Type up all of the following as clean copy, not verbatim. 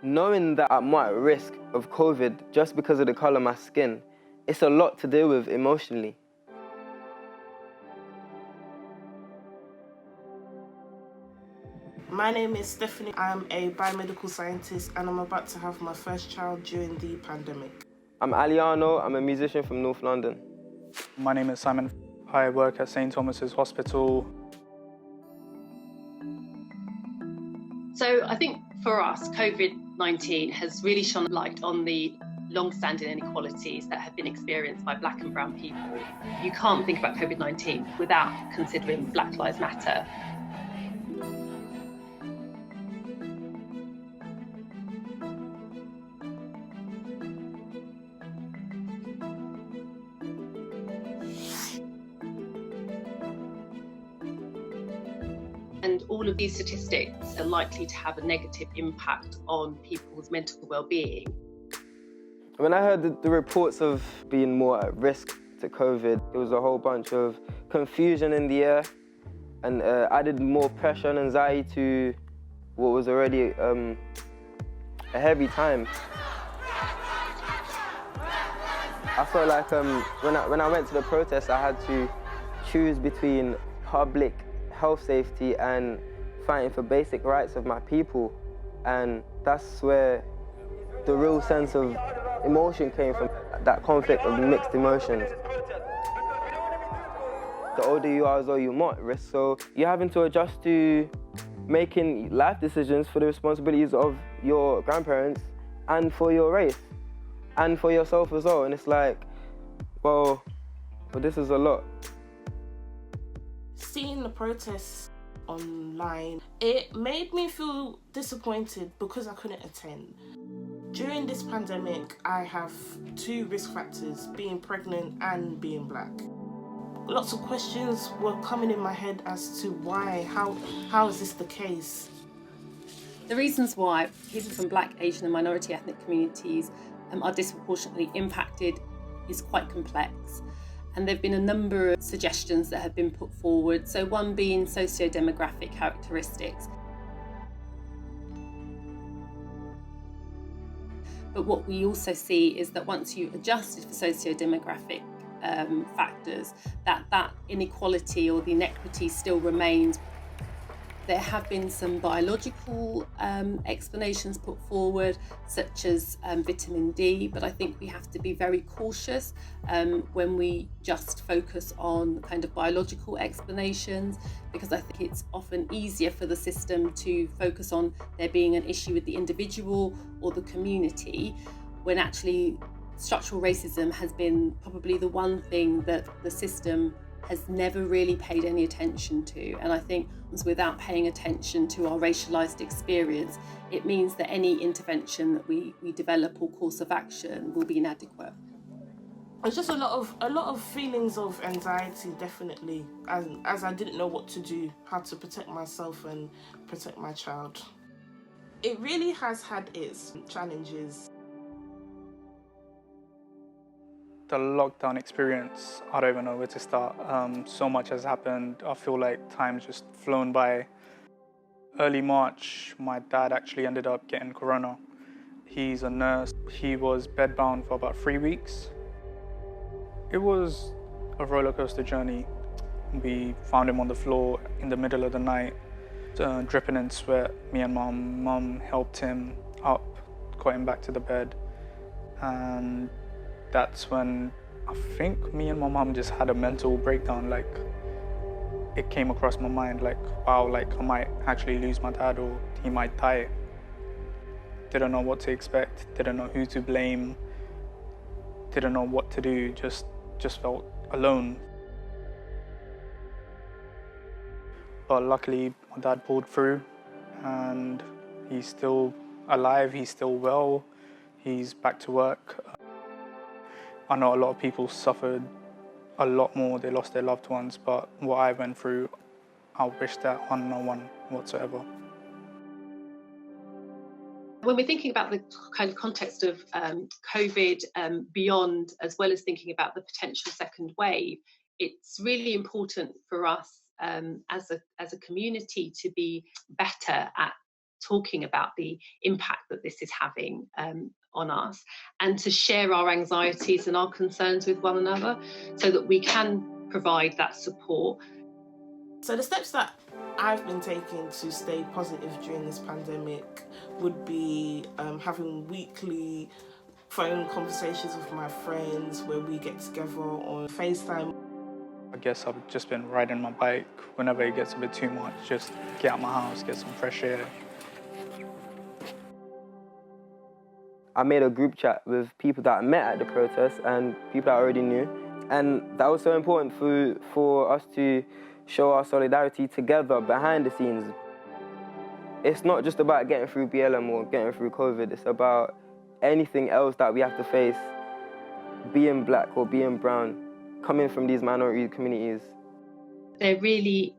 Knowing that I'm more at risk of COVID just because of the colour of my skin, it's a lot to deal with emotionally. My name is Stephanie. I'm a biomedical scientist and I'm about to have my first child during the pandemic. I'm Aliano, I'm a musician from North London. My name is Simon. I work at St. Thomas's Hospital. So I think for us, Covid-19 has really shone light on the long-standing inequalities that have been experienced by Black and brown people. You can't think about Covid-19 without considering Black Lives Matter. And all of these statistics are likely to have a negative impact on people's mental well-being. When I heard the reports of being more at risk to COVID, it was a whole bunch of confusion in the air and added more pressure and anxiety to what was already a heavy time. I felt like when I went to the protest, I had to choose between public health safety and fighting for basic rights of my people. And that's where the real sense of emotion came from, that conflict of mixed emotions. The older you are, as though you're more at risk, so you're having to adjust to making life decisions for the responsibilities of your grandparents and for your race and for yourself as well. And it's like, well this is a lot. Seeing the protests online, it made me feel disappointed because I couldn't attend. During this pandemic, I have 2 risk factors, being pregnant and being Black. Lots of questions were coming in my head as to why, how is this the case? The reasons why people from Black, Asian and minority ethnic communities are disproportionately impacted is quite complex. And there have been a number of suggestions that have been put forward. So one being socio-demographic characteristics. But what we also see is that once you adjust it for socio-demographic factors, that inequality or the inequity still remains. There have been some biological explanations put forward, such as vitamin D, but I think we have to be very cautious when we just focus on kind of biological explanations, because I think it's often easier for the system to focus on there being an issue with the individual or the community, when actually structural racism has been probably the one thing that the system has never really paid any attention to. And I think without paying attention to our racialised experience, it means that any intervention that we develop or course of action will be inadequate. It's just a lot of feelings of anxiety, definitely, as I didn't know what to do, how to protect myself and protect my child. It really has had its challenges. The lockdown experience, I don't even know where to start. So much has happened. I feel like time's just flown by. Early March, my dad actually ended up getting corona. He's a nurse. He was bedbound for about 3 weeks. It was a roller coaster journey. We found him on the floor in the middle of the night, dripping in sweat. Me and mum helped him up, got him back to the bed. And that's when I think me and my mum just had a mental breakdown. Like, it came across my mind, like, wow, like I might actually lose my dad or he might die. Didn't know what to expect, didn't know who to blame, didn't know what to do, just felt alone. But luckily, my dad pulled through and he's still alive, he's still well, he's back to work. I know a lot of people suffered a lot more, they lost their loved ones, but what I went through, I wish that on no one whatsoever. When we're thinking about the kind of context of COVID beyond, as well as thinking about the potential second wave, it's really important for us as a community to be better at talking about the impact that this is having on us, and to share our anxieties and our concerns with one another so that we can provide that support. So the steps that I've been taking to stay positive during this pandemic would be having weekly phone conversations with my friends where we get together on FaceTime. I guess I've just been riding my bike whenever it gets a bit too much, just get out of my house, get some fresh air. I made a group chat with people that I met at the protest and people that I already knew. And that was so important for us to show our solidarity together behind the scenes. It's not just about getting through BLM or getting through COVID, it's about anything else that we have to face, being black or being brown, coming from these minority communities. There really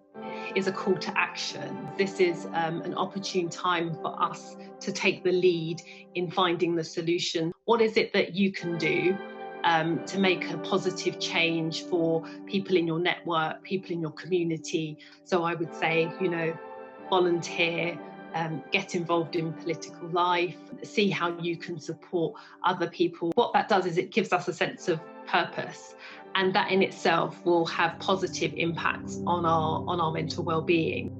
is a call to action. This is an opportune time for us to take the lead in finding the solution. What is it that you can do to make a positive change for people in your network, people in your community? So I would say, volunteer, get involved in political life, see how you can support other people. What that does is it gives us a sense of purpose, and that in itself will have positive impacts on our mental well-being.